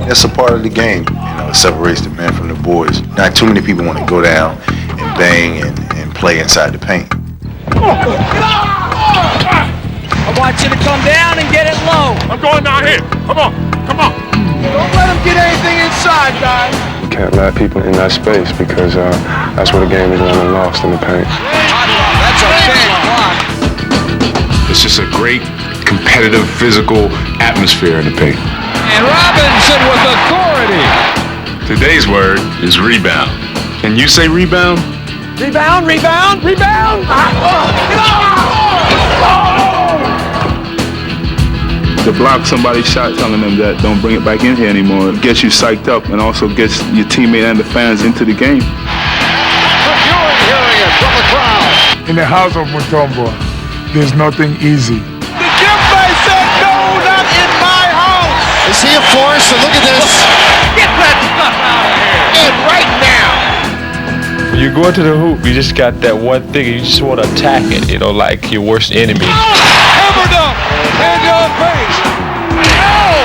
That's a part of the game. It separates the men from the boys. Not too many people want to go down and bang and play inside the paint. I want you to come down and get it low. I'm going down here. Come on. Don't let him get anything inside, guys. You can't let people in that space because that's where the game is won and lost in the paint. That's a big block. It's just a great, competitive, physical atmosphere in the paint. And Robinson with authority. Today's word is rebound. Can you say rebound? Rebound. To block somebody's shot, telling them that don't bring it back in here anymore, it gets you psyched up and also gets your teammate and the fans into the game. Hearing it from the crowd. In the house of Mutombo, there's nothing easy. The Jimbe said, no, not in my house. Is he a force? So look at this. Get that stuff out of here. And right now. When you go into the hoop, you just got that one thing, you just want to attack it, like your worst enemy. Hammer dunk in your face. Oh,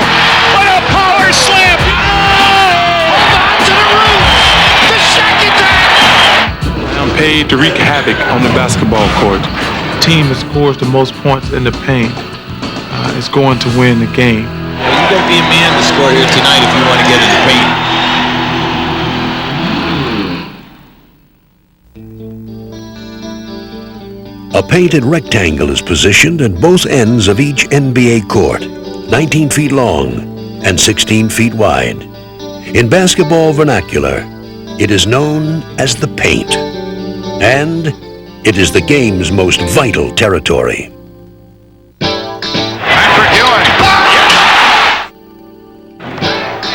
what a power slam. Oh, hold on to the roof. The Shaq attack. I'm paid to wreak havoc on the basketball court. The team that scores the most points in the paint is going to win the game. You got to be a man to score here tonight if you want to get in the paint. A painted rectangle is positioned at both ends of each NBA court, 19 feet long and 16 feet wide. In basketball vernacular, it is known as the paint, and it is the game's most vital territory. Patrick Ewing.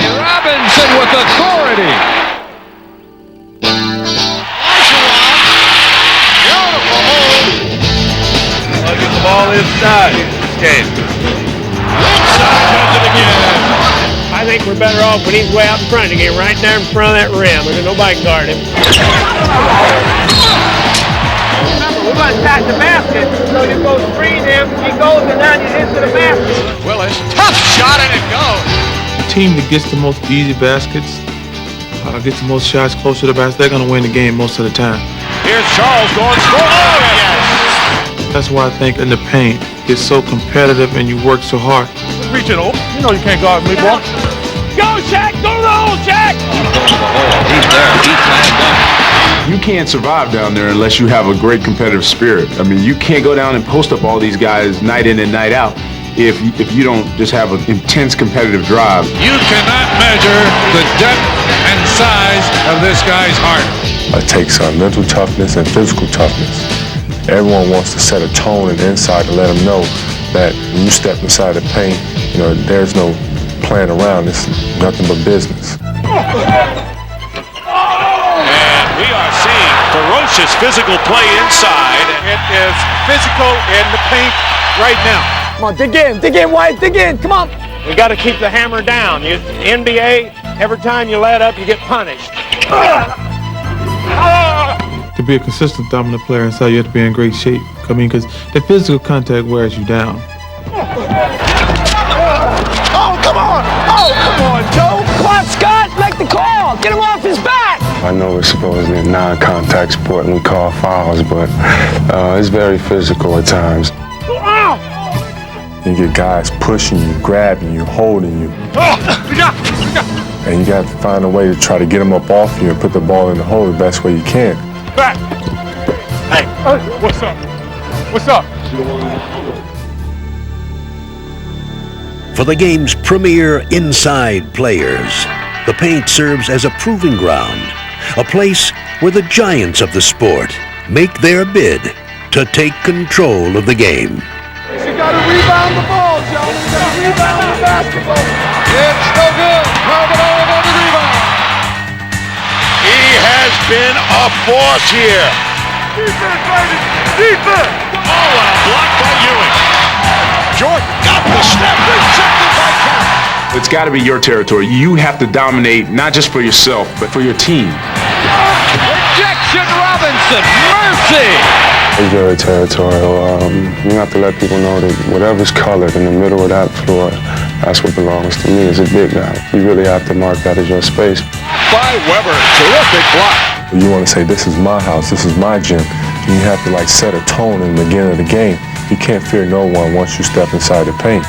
And Robinson with authority. Get the ball inside this game. Inside does it again. I think we're better off when he's way out in front to get right there in front of that rim, and then nobody can guard him. Remember, we're going to attack the basket, so you go screen him, he goes, and then you hit to the basket. Willis, tough shot and it goes. The team that gets the most easy baskets, gets the most shots close to the basket, they're going to win the game most of the time. Here's Charles going score. Oh, yes. That's why I think in the paint, it's so competitive and you work so hard. Reach it over. You know you can't guard me, boy. Go, Shaq! Go to the hole, Shaq! He's there. He's lined up. You can't survive down there unless you have a great competitive spirit. I mean, you can't go down and post up all these guys night in and night out if you don't just have an intense competitive drive. You cannot measure the depth and size of this guy's heart. It takes mental toughness and physical toughness. Everyone wants to set a tone and inside to let them know that when you step inside the paint, there's no playing around. It's nothing but business. And we are seeing ferocious physical play inside. It is physical in the paint right now. Come on, dig in, White, dig in, come on. We got to keep the hammer down. NBA, every time you let up, you get punished. To be a consistent dominant player inside, you have to be in great shape. Because the physical contact wears you down. Oh, come on, Joe. Come on, Scott, make the call. Get him off his back. I know it's supposedly a non-contact sport and we call fouls, but it's very physical at times. You get guys pushing you, grabbing you, holding you. And you got to find a way to try to get them up off you and put the ball in the hole the best way you can. Back. Hey, what's up? What's up? For the game's premier inside players, the paint serves as a proving ground, a place where the giants of the sport make their bid to take control of the game. You got to rebound the ball, gentlemen. You got to rebound the basketball. It's no good. Carbonaro on the rebound. He has been a force here. Defense, baby. Defense. Oh, and a block by Ewing. Jordan got the step. Rejected by Kemp. It's got to be your territory. You have to dominate, not just for yourself, but for your team. Rejection, Robinson. Mercy. It's very territorial. You have to let people know that whatever's colored in the middle of that floor, That's what belongs to me as a big guy. You really have to mark that as your space. By Weber, terrific block. You want to say, this is my house, this is my gym. And you have to like set a tone in the beginning of the game. You can't fear no one once you step inside the paint.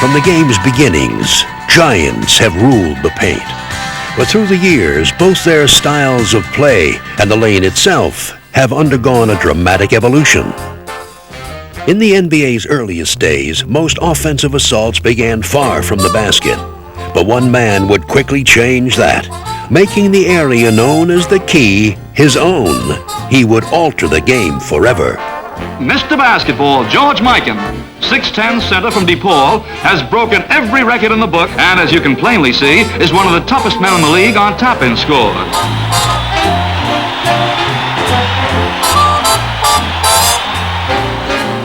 From the game's beginnings, giants have ruled the paint. But through the years, both their styles of play and the lane itself have undergone a dramatic evolution. In the NBA's earliest days, most offensive assaults began far from the basket. But one man would quickly change that, making the area known as the Key his own. He would alter the game forever. Mr. Basketball, George Mikan, 6'10" center from DePaul, has broken every record in the book and, as you can plainly see, is one of the toughest men in the league on tap-in scores.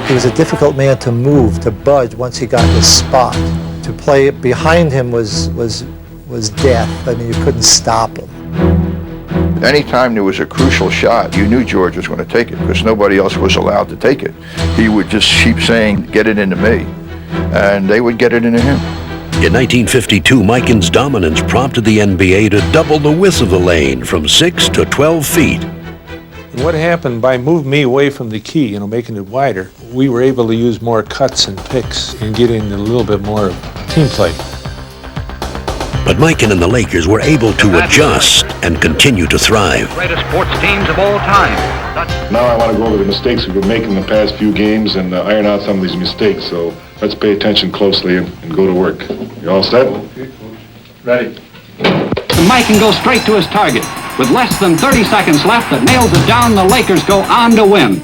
He was a difficult man to move, to budge once he got his spot. To play behind him was death. I mean, you couldn't stop him. Anytime there was a crucial shot, you knew George was going to take it because nobody else was allowed to take it. He would just keep saying, get it into me, and they would get it into him. In 1952, Mikan's dominance prompted the NBA to double the width of the lane from 6 to 12 feet. And what happened by moving me away from the key, making it wider, we were able to use more cuts and picks and get in a little bit more team play. But Mikan and the Lakers were able to adjust and continue to thrive. Greatest sports teams of all time. Now I want to go over the mistakes we've been making the past few games and iron out some of these mistakes. So let's pay attention closely and go to work. You all set? Ready. Mikan goes straight to his target. With less than 30 seconds left, that nails it down. The Lakers go on to win.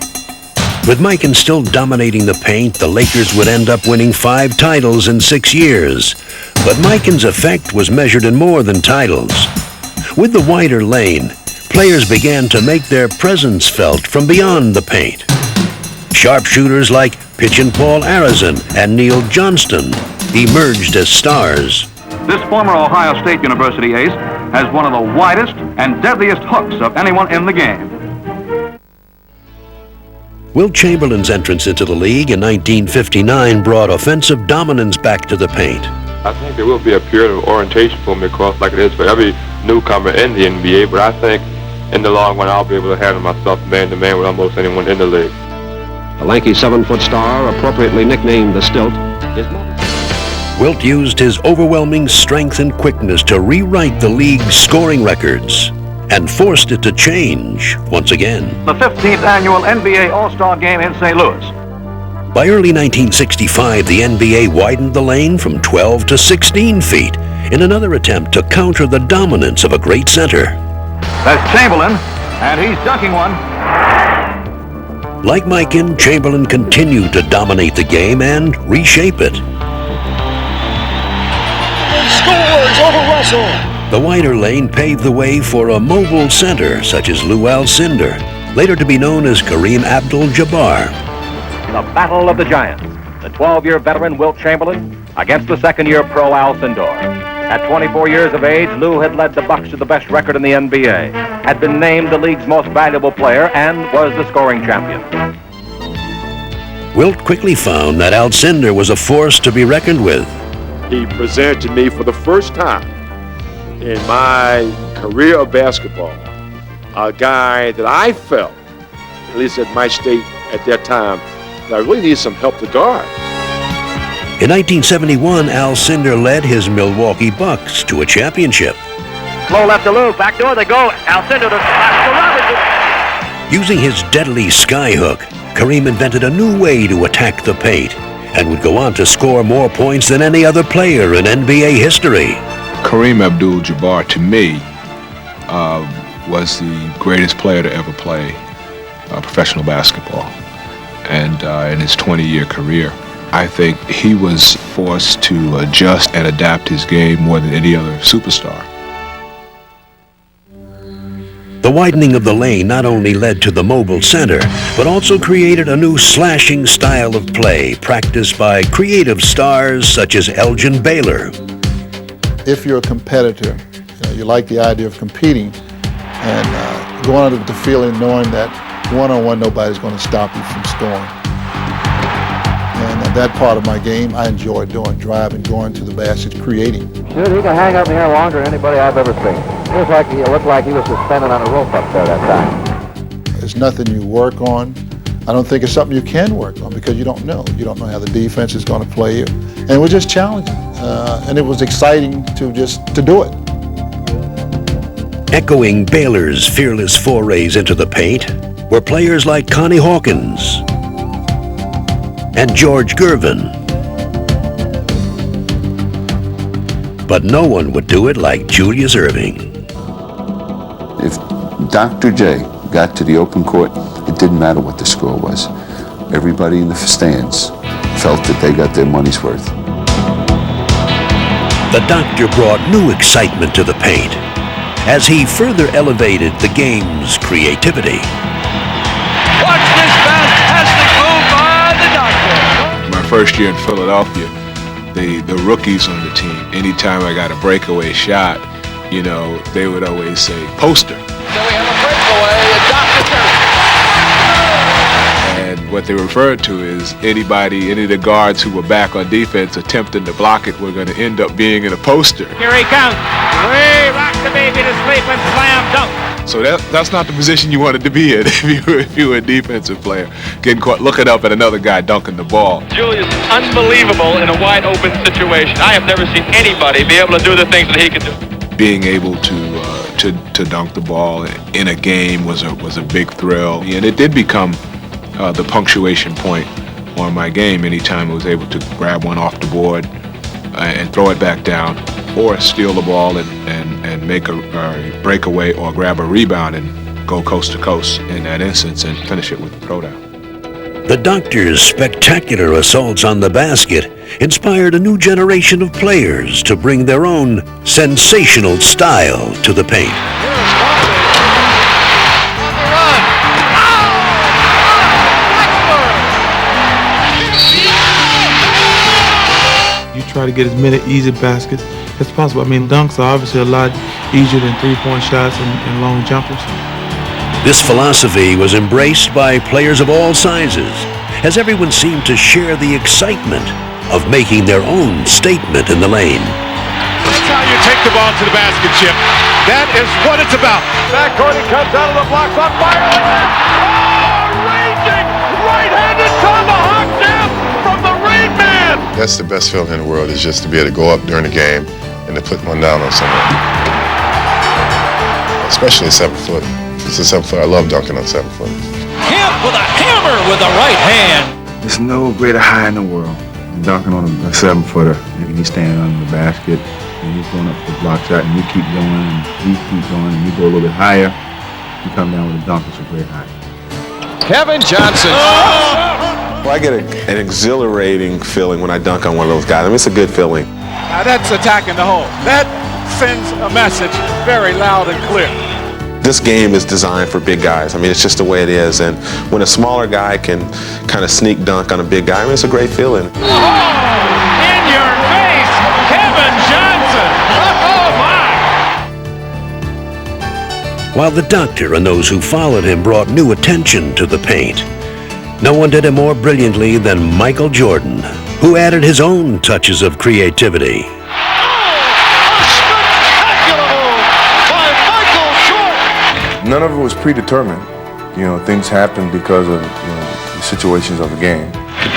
With Mikan still dominating the paint, the Lakers would end up winning 5 titles in 6 years. But Mikan's effect was measured in more than titles. With the wider lane, players began to make their presence felt from beyond the paint. Sharpshooters like Pitchin' Paul Arizin and Neil Johnston emerged as stars. This former Ohio State University ace has one of the widest and deadliest hooks of anyone in the game. Wilt Chamberlain's entrance into the league in 1959 brought offensive dominance back to the paint. I think there will be a period of orientation for me, of course, like it is for every newcomer in the NBA, but I think in the long run I'll be able to handle myself man-to-man with almost anyone in the league. The lanky 7-foot star, appropriately nicknamed the Stilt, is... Wilt used his overwhelming strength and quickness to rewrite the league's scoring records and forced it to change once again. The 15th annual NBA All-Star Game in St. Louis. By early 1965, the NBA widened the lane from 12 to 16 feet in another attempt to counter the dominance of a great center. That's Chamberlain, and he's dunking one. Like Mikan, Chamberlain continued to dominate the game and reshape it. Scores over Russell. The wider lane paved the way for a mobile center such as Lou Alcindor, later to be known as Kareem Abdul-Jabbar. The Battle of the Giants. The 12-year veteran Wilt Chamberlain against the second-year pro Alcindor. At 24 years of age, Lou had led the Bucks to the best record in the NBA, had been named the league's most valuable player, and was the scoring champion. Wilt quickly found that Alcindor was a force to be reckoned with. He presented to me for the first time in my career of basketball a guy that I felt, at least at my state at that time, that I really needed some help to guard. In 1971, Alcindor led his Milwaukee Bucks to a championship. Low left to Lou, back door they go. Alcindor to Robinson. Using his deadly skyhook, Kareem invented a new way to attack the paint and would go on to score more points than any other player in NBA history. Kareem Abdul-Jabbar, to me, was the greatest player to ever play professional basketball. And in his 20-year career, I think he was forced to adjust and adapt his game more than any other superstar. The widening of the lane not only led to the mobile center, but also created a new slashing style of play practiced by creative stars such as Elgin Baylor. If you're a competitor, you like the idea of competing and going out of the field and knowing that one-on-one nobody's going to stop you from scoring. And that part of my game I enjoy doing, driving, going to the basket, creating. Dude, he can hang up in the air longer than anybody I've ever seen. It looked like he was suspended on a rope up there that time. It's nothing you work on. I don't think it's something you can work on because you don't know. You don't know how the defense is going to play you. And it was just challenging. And it was exciting to do it. Echoing Baylor's fearless forays into the paint were players like Connie Hawkins and George Gervin. But no one would do it like Julius Erving. If Dr. J got to the open court, it didn't matter what the score was. Everybody in the stands felt that they got their money's worth. The doctor brought new excitement to the paint as he further elevated the game's creativity. Watch this fantastic move by the doctor. My first year in Philadelphia, the rookies on the team, anytime I got a breakaway shot, they would always say, poster. So we have a breakaway, a doctor. And what they referred to is any of the guards who were back on defense attempting to block it were going to end up being in a poster. Here he comes. We rock the baby to sleep and slam dunk. So that's not the position you wanted to be in if you were a defensive player. Getting caught looking up at another guy dunking the ball. Julius is unbelievable in a wide open situation. I have never seen anybody be able to do the things that he can do. Being able to dunk the ball in a game was a big thrill, and it did become the punctuation point on my game. Anytime I was able to grab one off the board and throw it back down, or steal the ball and make a breakaway or grab a rebound and go coast to coast in that instance and finish it with a throwdown. The doctor's spectacular assaults on the basket inspired a new generation of players to bring their own sensational style to the paint. You try to get as many easy baskets as possible. I mean, dunks are obviously a lot easier than three-point shots and long jumpers. This philosophy was embraced by players of all sizes, as everyone seemed to share the excitement of making their own statement in the lane. That's how you take the ball to the basket, Chip. That is what it's about. Backcourt, he comes out of the blocks on fire. Oh, raging right-handed tomahawk down from the Rain Man. That's the best feeling in the world, is just to be able to go up during the game and to put one down on someone. Especially a 7-foot. It's a 7-foot. I love dunking on 7-foot. Kemp with a hammer with the right hand. There's no greater high in the world than dunking on a 7-footer. And he's standing under the basket, and he's going up for the block shot, and you keep going, and you keep going, and you go a little bit higher. You come down with a dunk, it's a great high. Kevin Johnson. Well, I get an exhilarating feeling when I dunk on one of those guys. I mean, it's a good feeling. Now that's attacking the hole. That sends a message very loud and clear. This game is designed for big guys. I mean, it's just the way it is. And when a smaller guy can kind of sneak dunk on a big guy, I mean, it's a great feeling. Oh, in your face, Kevin Johnson. Oh, my. While the doctor and those who followed him brought new attention to the paint, no one did it more brilliantly than Michael Jordan, who added his own touches of creativity. None of it was predetermined. Things happened because of the situations of the game.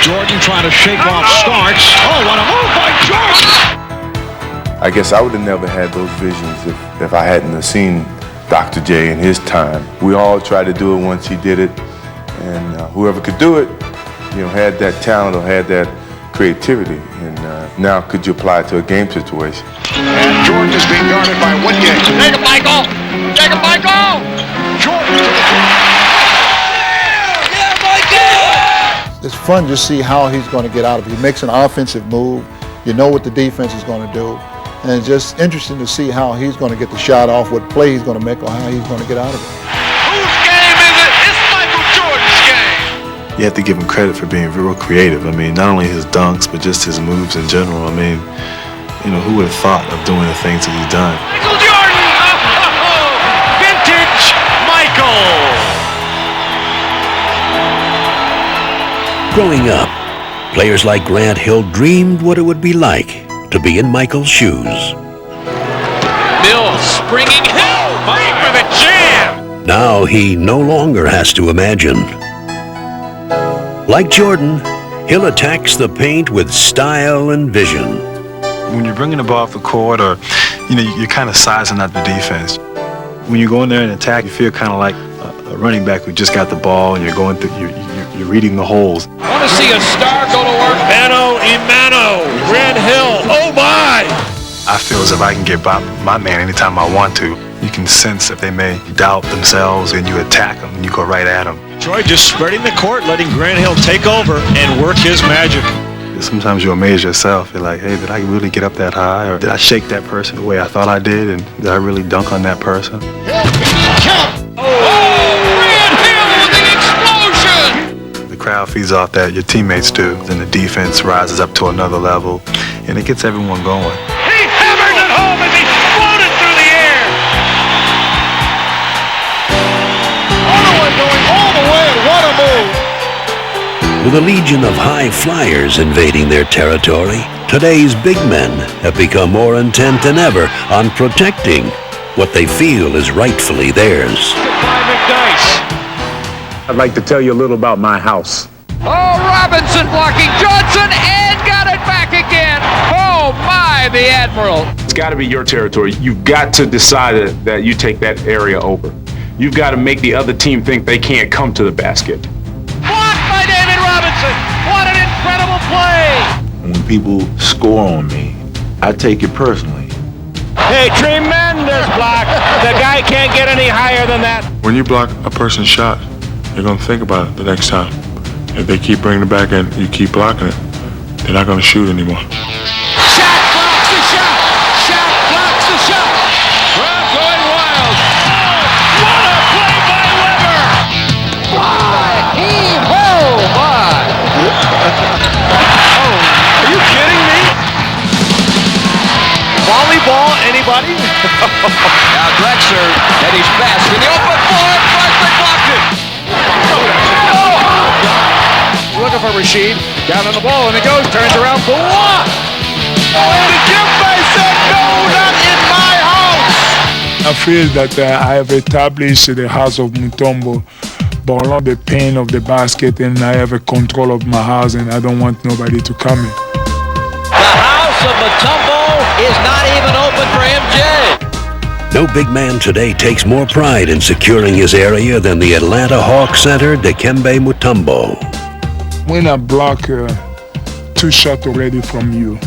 Jordan trying to shake off Starks. Oh, what a move by Jordan! I guess I would have never had those visions if I hadn't have seen Dr. J in his time. We all tried to do it once he did it, and whoever could do it, had that talent or had that creativity. And now could you apply it to a game situation? And Jordan is being guarded by Wingate. Take it, Michael! Take it, Michael! Jordan to the front. Yeah, Michael! It's fun to see how he's going to get out of it. He makes an offensive move. You know what the defense is going to do. And it's just interesting to see how he's going to get the shot off, what play he's going to make, or how he's going to get out of it. Whose game is it? It's Michael Jordan's game. You have to give him credit for being real creative. I mean, not only his dunks, but just his moves in general. I mean, who would have thought of doing the things that he's done? Michael Jordan! Oh, vintage Michael! Growing up, players like Grant Hill dreamed what it would be like to be in Michael's shoes. Mills springing Hill, fighting for the jam. Now he no longer has to imagine. Like Jordan, Hill attacks the paint with style and vision. When you're bringing the ball off the court, or you're kind of sizing out the defense. When you go in there and attack, you feel kind of like a running back who just got the ball, and you're going through, you're reading the holes. Want to see a star go to work? Mano Imano, Grant Hill, oh my! I feel as if I can get by my man anytime I want to. You can sense if they may doubt themselves, and you attack them, and you go right at them. Troy just spreading the court, letting Grant Hill take over and work his magic. Sometimes you amaze yourself. You're like, hey, did I really get up that high? Or did I shake that person the way I thought I did? And did I really dunk on that person? Grant Hill with an explosion! The crowd feeds off that, your teammates do. Then the defense rises up to another level, and it gets everyone going. He hammered it home as he floated through the air! Ottawa going all the way, and what a move! With a legion of high flyers invading their territory, today's big men have become more intent than ever on protecting what they feel is rightfully theirs. By McDice. I'd like to tell you a little about my house. Oh, Robinson blocking Johnson and got it back again. Oh my, the Admiral. It's got to be your territory. You've got to decide that you take that area over. You've got to make the other team think they can't come to the basket. Blocked by David Robinson. What an incredible play. When people score on me, I take it personally. Hey, tremendous block. The guy can't get any higher than that. When you block a person's shot, you're going to think about it the next time. If they keep bringing it back and you keep blocking it, they're not going to shoot anymore. Shaq blocks the shot. Shaq blocks the shot. Crowd going wild. Oh, what a play by Weber. My, oh my. Oh, are you kidding me? Volleyball, anybody? Now Drexler at his best in the open floor. Drexler blocked it. Looking for Rasheed. Down on the ball, and it goes. Turns around for what? And Dikembe said, no, not in my house. I feel that I have established the house of Mutombo, but along the pain of the basket, and I have a control of my house, and I don't want nobody to come in. The house of Mutombo is not even open for MJ. No big man today takes more pride in securing his area than the Atlanta Hawks center, Dikembe Mutombo. When I block 2 shots already from you,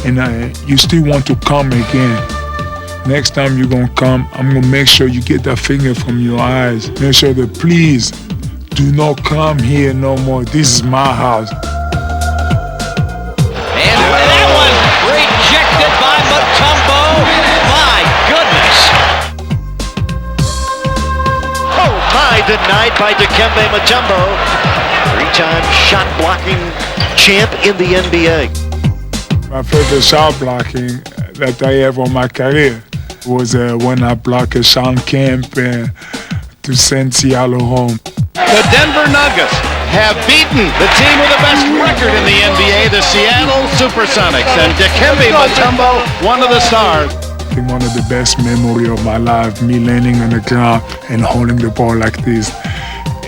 and you still want to come again, next time you're going to come, I'm going to make sure you get that finger from your eyes. Make sure that please do not come here no more. This is my house. And that was rejected by Mutombo. My goodness. Oh, my, denied by Dikembe Mutombo. 3-time shot blocking champ in the NBA. My favorite shot blocking that I have on my career was when I blocked Sean Kemp to send Seattle home. The Denver Nuggets have beaten the team with the best record in the NBA, the Seattle Supersonics, and Dikembe Mutombo, one of the stars. I think one of the best memories of my life, me landing on the ground and holding the ball like this.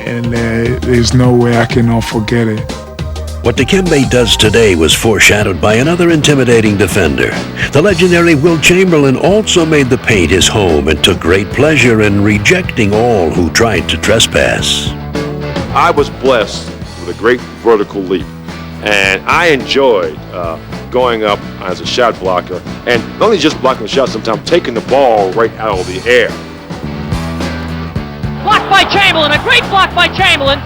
And there's no way I cannot forget it. What Dikembe does today was foreshadowed by another intimidating defender. The legendary Wilt Chamberlain also made the paint his home and took great pleasure in rejecting all who tried to trespass. I was blessed with a great vertical leap, and I enjoyed going up as a shot blocker, and not only just blocking the shot, sometimes taking the ball right out of the air. Blocked by Chamberlain, a great block by Chamberlain.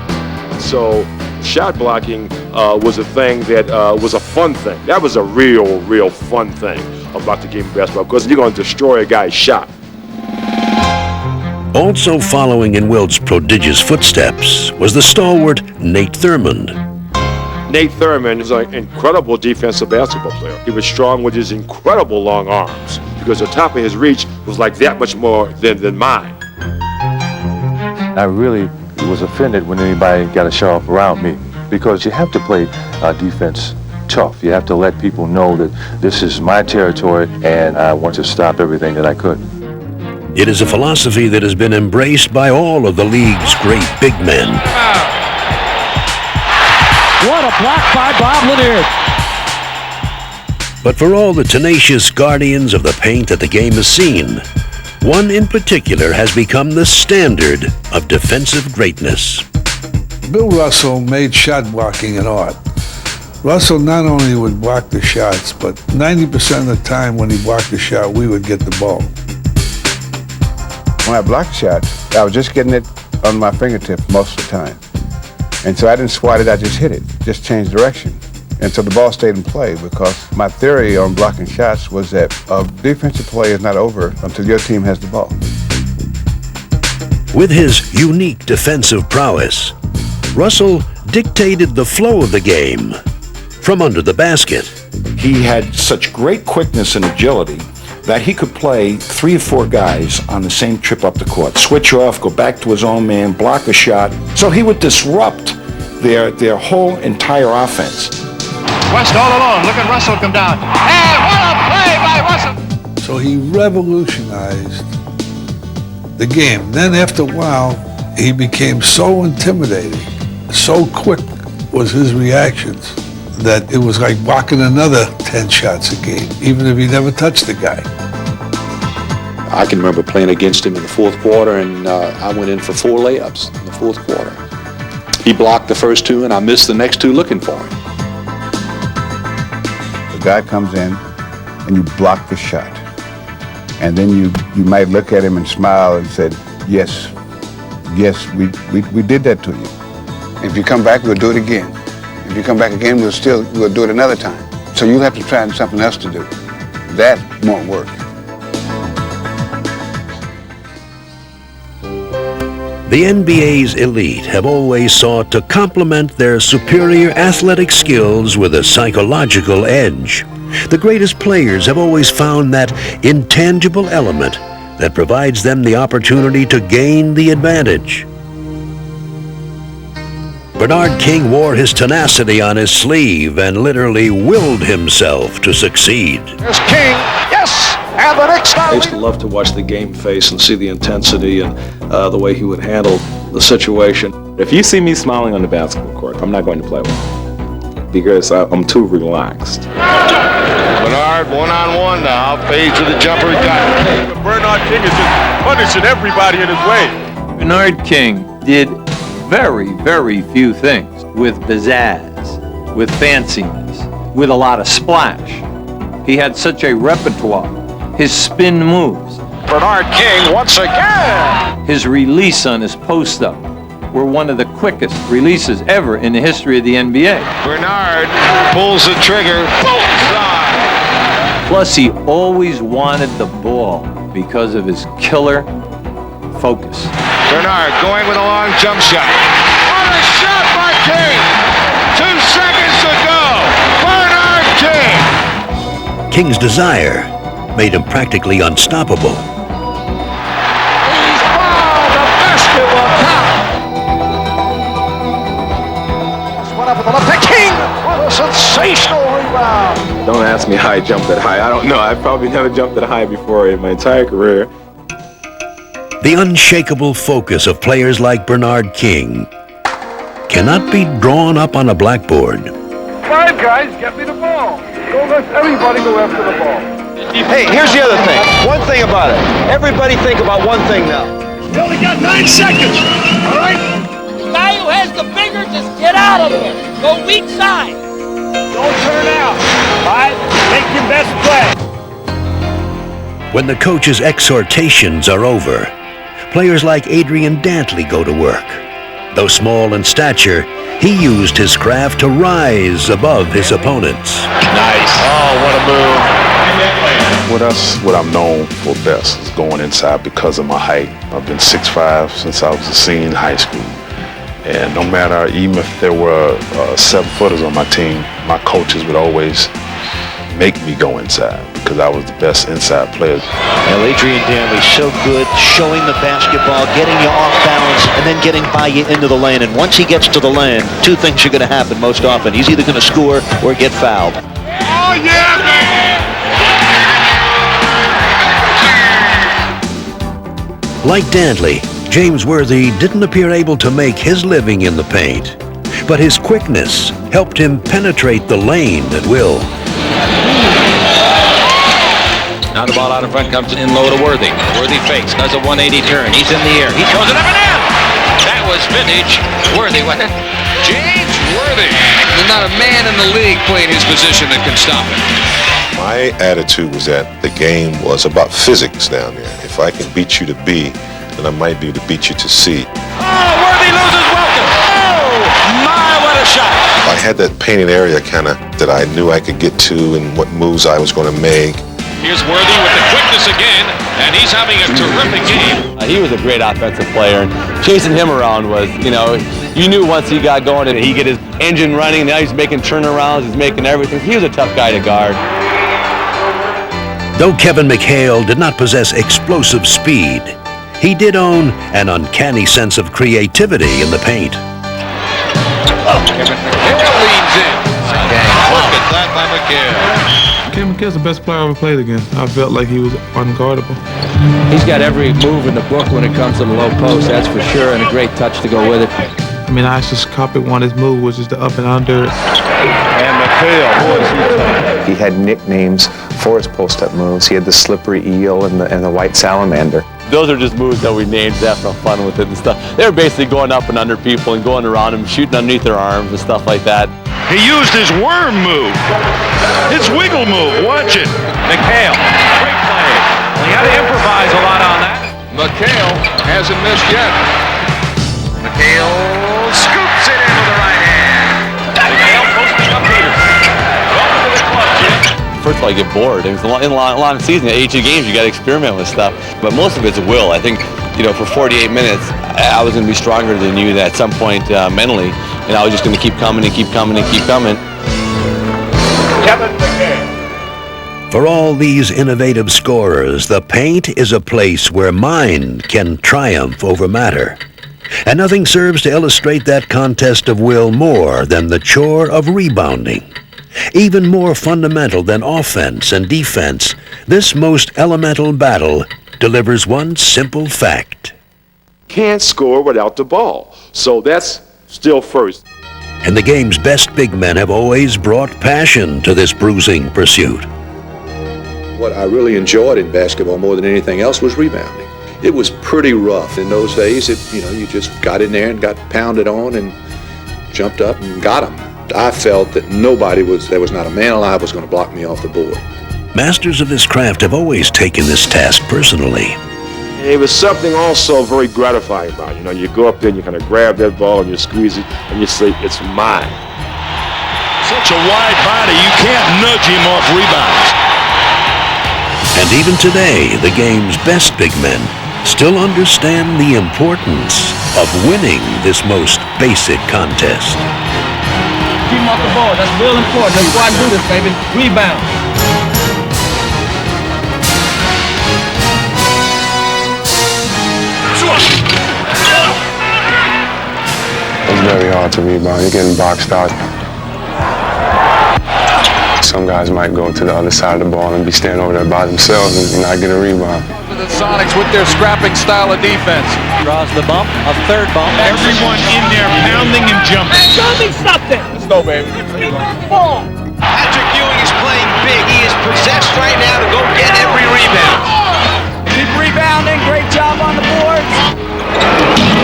So shot blocking was a thing that was a fun thing. That was a real fun thing about the game of basketball, because you're going to destroy a guy's shot. Also following in Wilt's prodigious footsteps was the stalwart Nate Thurmond. Nate Thurmond is an incredible defensive basketball player. He was strong with his incredible long arms, because the top of his reach was like that much more than mine. I really was offended when anybody got a shove around me. because you have to play defense tough. You have to let people know that this is my territory and I want to stop everything that I could. It is a philosophy that has been embraced by all of the league's great big men. What a block by Bob Lanier. But for all the tenacious guardians of the paint that the game has seen, one in particular has become the standard of defensive greatness. Bill Russell made shot blocking an art. Russell not only would block the shots, but 90% of the time when he blocked the shot, we would get the ball. When I blocked a shot, I was just getting it on my fingertips most of the time. And so I didn't swat it, I just hit it, just changed direction. And so the ball stayed in play because my theory on blocking shots was that a defensive play is not over until your team has the ball. With his unique defensive prowess, Russell dictated the flow of the game from under the basket. He had such great quickness and agility that he could play 3 or 4 guys on the same trip up the court, switch off, go back to his own man, block a shot. So he would disrupt their whole entire offense. West all alone. Look at Russell come down. And what a play by Russell! So he revolutionized the game. Then after a while, he became so intimidating, so quick was his reactions that it was like blocking another 10 shots a game, even if he never touched the guy. I can remember playing against him in the fourth quarter, and I went in for 4 layups in the fourth quarter. He blocked the first 2, and I missed the next 2 looking for him. The guy comes in, and you block the shot. And then you might look at him and smile and say, yes, we did that to you. If you come back, we'll do it again. If you come back again, we'll do it another time. So you'll have to try something else to do. That won't work. The NBA's elite have always sought to complement their superior athletic skills with a psychological edge. The greatest players have always found that intangible element that provides them the opportunity to gain the advantage. Bernard King wore his tenacity on his sleeve and literally willed himself to succeed. There's King. Yes! And the Knicks now. I used to love to watch the game face and see the intensity and the way he would handle the situation. If you see me smiling on the basketball court, I'm not going to play well because I'm too relaxed. Bernard one-on-one now, fades to the jumper, he got it. Bernard King is just punishing everybody in his way. Bernard King did very, very few things with pizzazz, with fanciness, with a lot of splash. He had such a repertoire. His spin moves. Bernard King once again. His release on his post-up were one of the quickest releases ever in the history of the NBA. Bernard pulls the trigger. Plus, he always wanted the ball because of his killer focus. Bernard going with a long jump shot. What a shot by King! 2 seconds to go. Bernard King! King's desire made him practically unstoppable. He's fouled. The basket will count. This one up with the left to King. What a sensational rebound. Don't ask me how I jumped that high. I don't know. I probably never jumped that high before in my entire career. The unshakable focus of players like Bernard King cannot be drawn up on a blackboard. 5 guys, get me the ball. Don't let everybody go after the ball. Hey, here's the other thing. One thing about it. Everybody think about one thing now. You only got 9 seconds. All right? The guy who has the bigger, just get out of there. Go weak side. Don't turn out. All right? Make your best play. When the coach's exhortations are over, players like Adrian Dantley go to work. Though small in stature, he used his craft to rise above his opponents. Nice. Oh, what a move. With us, what I'm known for best is going inside because of my height. I've been 6'5" since I was a senior in high school. And no matter, even if there were 7-footers on my team, my coaches would always make me go inside because I was the best inside player. Well, Adrian Dantley so good, showing the basketball, getting you off balance, and then getting by you into the lane. And once he gets to the lane, two things are going to happen most often. He's either going to score or get fouled. Oh, yeah, man! Like Dantley, James Worthy didn't appear able to make his living in the paint, but his quickness helped him penetrate the lane at will. Now the ball out in front comes in low to Worthy. Worthy fakes, does a 180 turn. He's in the air. He throws it up and in. That was vintage Worthy. James Worthy. There's not a man in the league playing his position that can stop him. My attitude was that the game was about physics down there. If I can beat you to B, then I might be able to beat you to C. Oh, Worthy loses welcome. Oh, my, what a shot. I had that painted area kind of that I knew I could get to and what moves I was going to make. Here's Worthy with the quickness again, and he's having a terrific game. He was a great offensive player, and chasing him around was, you knew once he got going that he'd get his engine running. Now he's making turnarounds, he's making everything. He was a tough guy to guard. Though Kevin McHale did not possess explosive speed, he did own an uncanny sense of creativity in the paint. Kevin McHale leans in. Look at that by McHale. Kevin McHale's the best player I ever played against. I felt like he was unguardable. He's got every move in the book when it comes to the low post, that's for sure, and a great touch to go with it. I mean, I just copied one of his moves, which is the up and under. And McHale, boy, is he tough. He had nicknames for his post-up moves. He had the slippery eel and the white salamander. Those are just moves that we named to have some fun with it and stuff. They were basically going up and under people and going around them, shooting underneath their arms and stuff like that. He used his worm move. His wiggle move. Watch it. McHale, great play. Well, he had to improvise a lot on that. McHale hasn't missed yet. McHale scoops it in with the right hand. McHale posting up Peterson. Welcome to the club, Jim. First of all, I get bored. It was a long season. 82 games, you got to experiment with stuff. But most of it's will. I think, for 48 minutes, I was going to be stronger than you at some point mentally, and I was just going to keep coming and keep coming and keep coming. Kevin McHale. For all these innovative scorers, the paint is a place where mind can triumph over matter. And nothing serves to illustrate that contest of will more than the chore of rebounding. Even more fundamental than offense and defense, this most elemental battle delivers one simple fact. Can't score without the ball. So that's still first. And the game's best big men have always brought passion to this bruising pursuit. What I really enjoyed in basketball more than anything else was rebounding. It was pretty rough in those days. You just got in there and got pounded on and jumped up and got them. I felt that there was not a man alive was going to block me off the board. Masters of this craft have always taken this task personally. It was something also very gratifying about it. You go up there and you kind of grab that ball and you squeeze it and you say, it's mine. Such a wide body, you can't nudge him off rebounds. And even today, the game's best big men still understand the importance of winning this most basic contest. Keep him off the ball. That's real important. Let's go out and do this, baby. Rebound. It's very hard to rebound. You're getting boxed out. Some guys might go to the other side of the ball and be standing over there by themselves and not get a rebound. The Sonics with their scrapping style of defense. Draws the bump, a third bump. Everyone in there pounding and jumping. Show me something. Let's go, baby. Patrick Ewing is playing big. He is possessed right now to go get every rebound. Keep rebounding. Great job on the boards.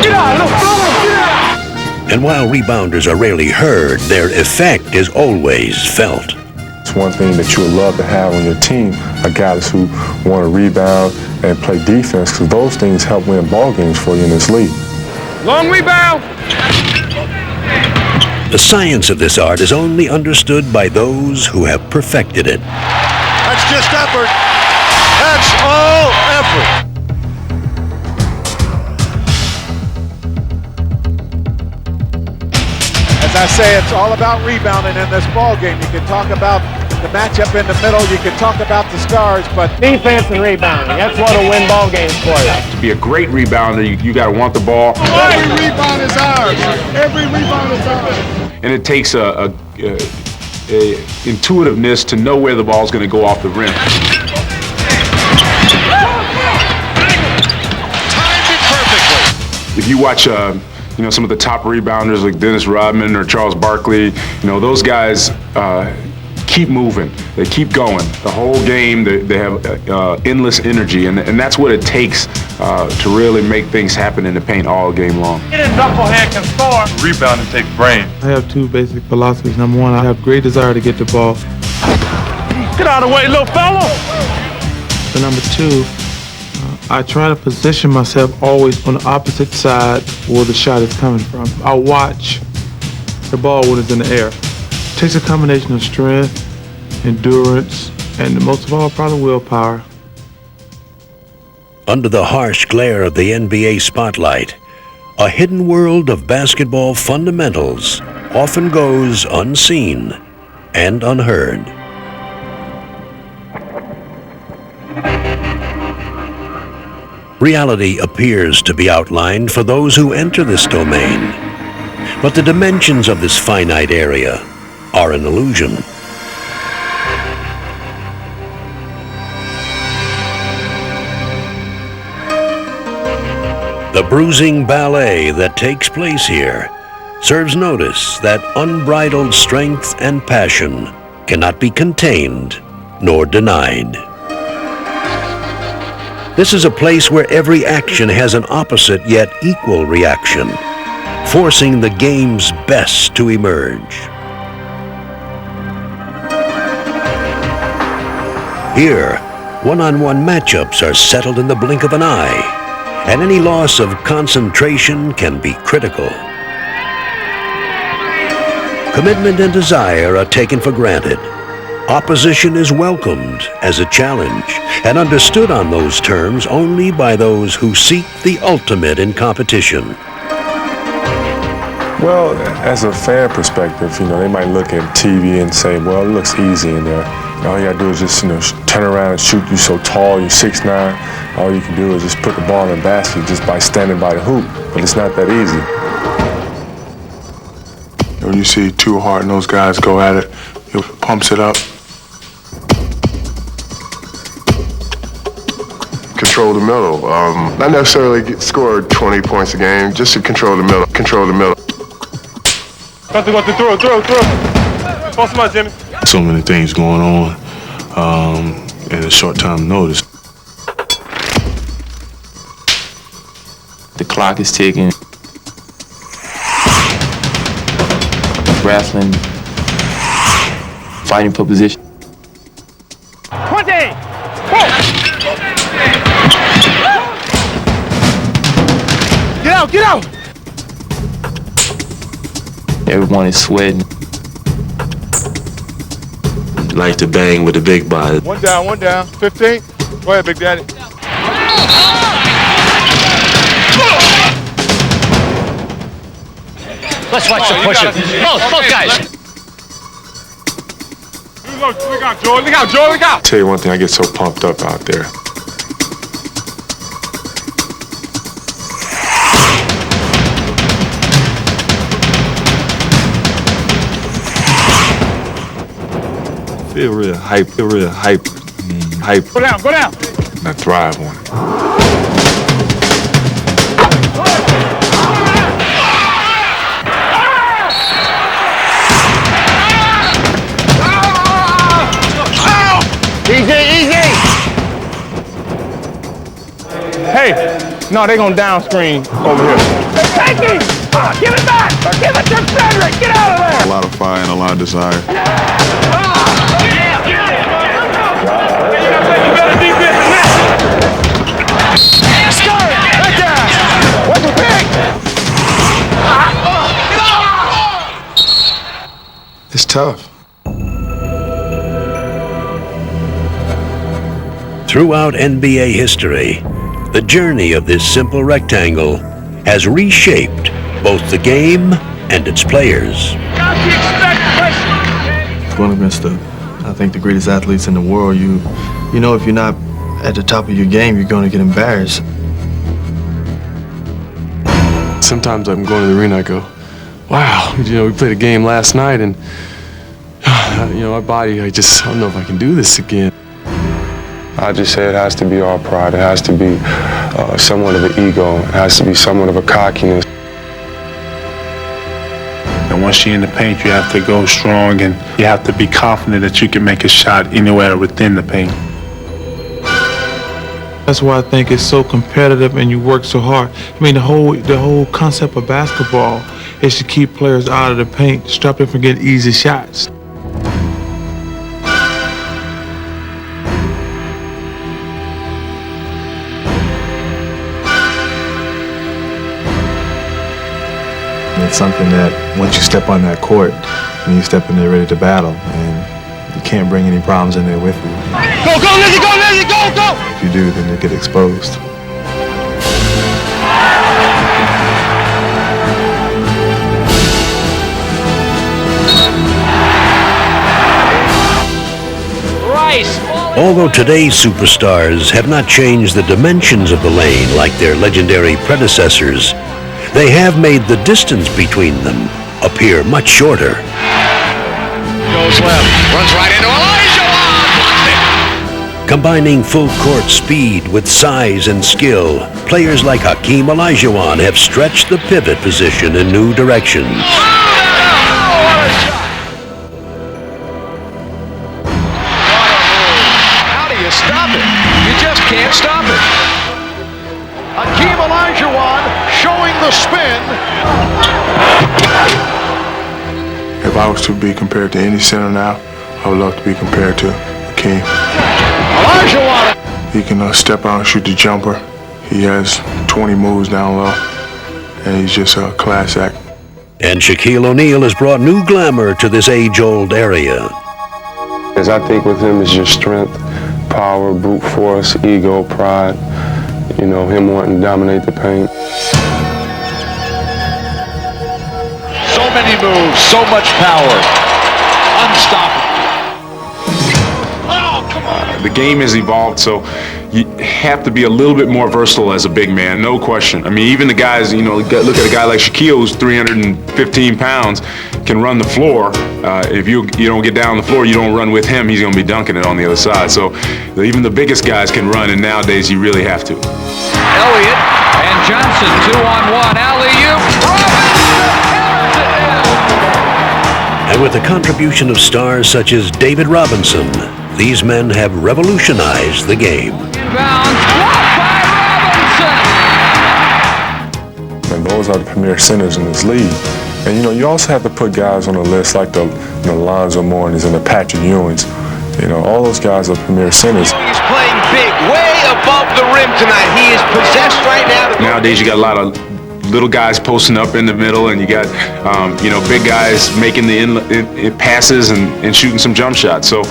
Get out. Let's go. Get out. And while rebounders are rarely heard, their effect is always felt. It's one thing that you would love to have on your team, are guys who want to rebound and play defense, because those things help win ball games for you in this league. Long rebound. The science of this art is only understood by those who have perfected it. That's just effort. That's all effort. As I say, it's all about rebounding in this ball game. You can talk about The matchup in the middle, you can talk about the stars, but defense and rebounding, that's what'll win ball games for you. To be a great rebounder, you got to want the ball. Every rebound is ours. Every rebound is ours. And it takes a intuitiveness to know where the ball's going to go off the rim. Timed it perfectly. If you watch, some of the top rebounders like Dennis Rodman or Charles Barkley, those guys keep moving. They keep going. The whole game, they have endless energy, and that's what it takes to really make things happen in the paint all game long. Get a knucklehead can score. Rebounding takes brain. I have two basic philosophies. Number one, I have great desire to get the ball. Get out of the way, little fella. And number two, I try to position myself always on the opposite side where the shot is coming from. I watch the ball when it's in the air. It takes a combination of strength, endurance, and most of all, probably willpower. Under the harsh glare of the NBA spotlight, a hidden world of basketball fundamentals often goes unseen and unheard. Reality appears to be outlined for those who enter this domain, but the dimensions of this finite area are an illusion. The bruising ballet that takes place here serves notice that unbridled strength and passion cannot be contained nor denied. This is a place where every action has an opposite yet equal reaction, forcing the game's best to emerge. Here, one-on-one matchups are settled in the blink of an eye, and any loss of concentration can be critical. Commitment and desire are taken for granted. Opposition is welcomed as a challenge and understood on those terms only by those who seek the ultimate in competition. Well, as a fan perspective, they might look at TV and say, well, it looks easy in there. All you gotta do is just, turn around and shoot. You're so tall, you're 6'9". All you can do is just put the ball in the basket just by standing by the hoop. But it's not that easy. When you see two hard-nosed guys go at it, it pumps it up. Control the middle. Not necessarily score 20 points a game, just to control the middle. Control the middle. Got to go through. Call somebody, Jimmy. So many things going on in a short time notice. The clock is ticking. Wrestling. Fighting for position. 20! Get out! Everyone is sweating. Like to bang with the big body. One down. 15. Go ahead, Big Daddy. Let's watch the push-up. Both guys. Look out, Joe. Look out. Tell you one thing, I get so pumped up out there. Feel real hype. Hype. Go down. And I thrive on it. Easy. Hey, no, they're gonna down screen over here. Take it! Give it back! Give it to Cedric! Get out of there! A lot of fire and a lot of desire. It's tough. Throughout NBA history, the journey of this simple rectangle has reshaped both the game and its players. Going against the I think the greatest athletes in the world, you know, if you're not at the top of your game, you're going to get embarrassed. Sometimes I'm going to the arena, I go, wow, you know, we played a game last night and, you know, my body, I don't know if I can do this again. I just say it has to be all pride. It has to be somewhat of an ego. It has to be somewhat of a cockiness. And once you're in the paint, you have to go strong and you have to be confident that you can make a shot anywhere within the paint. That's why I think it's so competitive and you work so hard. I mean, the whole concept of basketball is to keep players out of the paint, stop them from getting easy shots. It's something that once you step on that court, and you step in there ready to battle, and you can't bring any problems in there with you. Go, Lizzie, go, Lizzie, go, go! If you do, then you get exposed. Although today's superstars have not changed the dimensions of the lane like their legendary predecessors, they have made the distance between them appear much shorter. Goes left, runs right into Olajuwon, Combining full court speed with size and skill, players like Hakeem Olajuwon have stretched the pivot position in new directions. How do you stop it? You just can't stop it. Hakeem Olajuwon showing the spin. If I was to be compared to any center now, I would love to be compared to Hakeem. Olajuwon. He can step out and shoot the jumper. He has 20 moves down low, and he's just a class act. And Shaquille O'Neal has brought new glamour to this age-old area. As I think with him is just strength, power, brute force, ego, pride. You know, him wanting to dominate the paint. So many moves, so much power. Unstoppable. Oh, come on. The game has evolved, so you have to be a little bit more versatile as a big man, no question. I mean, even the guys, you know, look at a guy like Shaquille, who's 315 pounds, can run the floor. If you don't get down on the floor, you don't run with him, he's going to be dunking it on the other side. So even the biggest guys can run, and nowadays you really have to. Elliott and Johnson 2-on-1. Alley-oop. And with the contribution of stars such as David Robinson, these men have revolutionized the game. And those are the premier centers in this league. And you know, you also have to put guys on the list like the Lonzo Mournings and the Patrick Ewings. You know, all those guys are premier centers. He's playing big, way above the rim tonight. He is possessed right now. Nowadays, you got a lot of little guys posting up in the middle, and you got you know, big guys making the passes and shooting some jump shots. So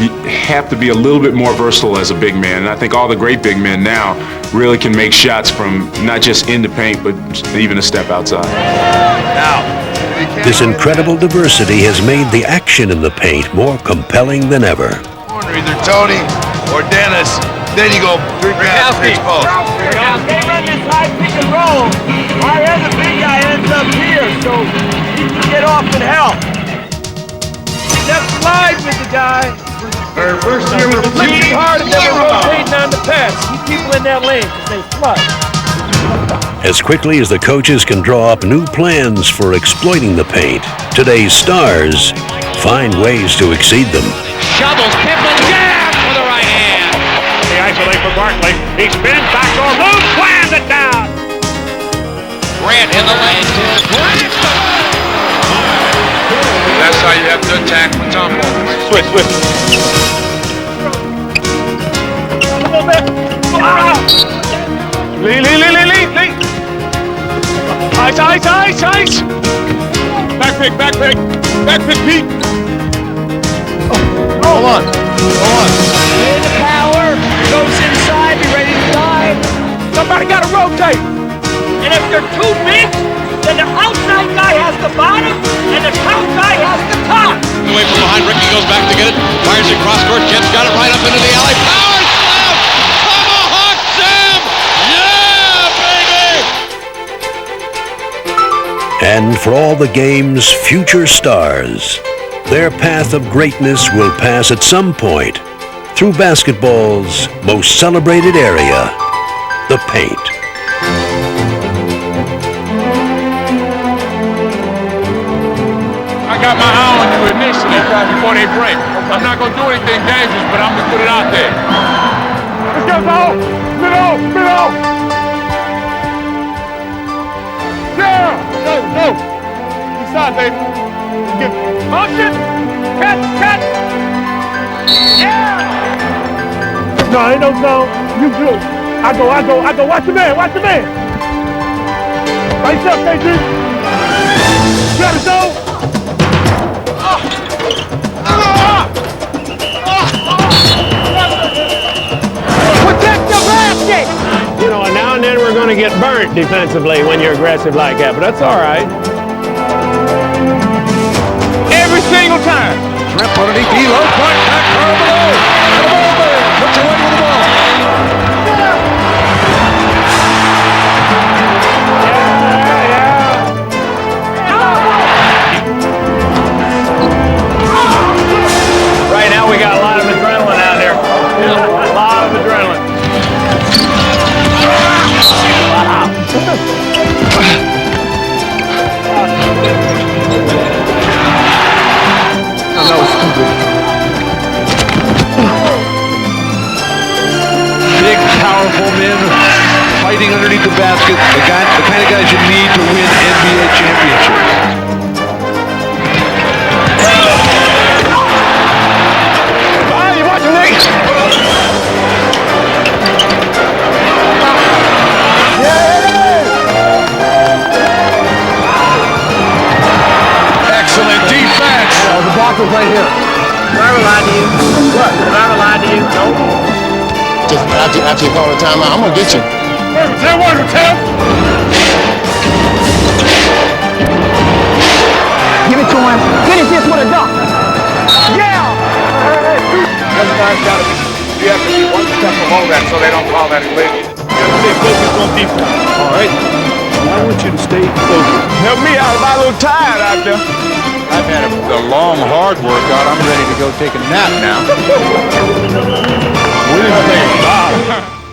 you have to be a little bit more versatile as a big man. And I think all the great big men now really can make shots from not just in the paint, but even a step outside. This incredible diversity has made the action in the paint more compelling than ever. Either Tony or Dennis. Then you go three guys, three posts. They run this high pick and roll. My other big guy ends up here, so he can get off and help. Just slide with the guy. First year with the hard and never rotating on the pass. Keep people in that lane because they flood. As quickly as the coaches can draw up new plans for exploiting the paint, today's stars find ways to exceed them. Shovels, Pippen, jab with the right hand. The isolate for Barkley. He spins, backdoor move, slams it down. Grant in the lane. That's how you have to attack with Tom Ball. Switch. Lee. Ice. Back pick, Pete. Hold on. In the power, goes inside, be ready to dive. Somebody got to rotate. And if they're too big, then the outside guy has to the bottom, and the top guy has the top. Away from behind, Ricky goes back to get it. Fires it cross court. Kent's got it right up into the alley. Power slam! Tomahawk Sam! Yeah, baby! And for all the game's future stars, their path of greatness will pass at some point through basketball's most celebrated area, the paint. I got my eye on you initially before they break. I'm not going to do anything dangerous, but I'm going to put it out there. Let's go, Bo! Middle! Middle! Yeah! Go! Inside, baby. Motion! Cut! Yeah! No, ain't no zone. You do. I go. Watch the man. Right yourself, KG. You got a zone? Protect the basket! You know, now and then we're going to get burnt defensively when you're aggressive like that, but that's all right. Every single time. Trip underneath Elo. Right back, Carmelo. And the ball there. Puts away with the ball. Right now we got a lot of adrenaline out there. A lot of adrenaline. That was stupid. Big, powerful men fighting underneath the basket. The kind of guys you need to win NBA championships. You watching Nate? Excellent defense. The blocker's right here. Did I ever lie to you? What? Did I ever lie to you? No. Just after you call the timeout, I'm gonna get you. One for 10. Give it to him. Finish this with a dunk. Yeah! Everybody's got to be have to be one step below that so they don't call that illegal. You got to stay focused on defense. All right? I want you to stay focused. Help me out. I'm a little tired out there. I've had a long, hard workout. I'm ready to go take a nap now. What do you think?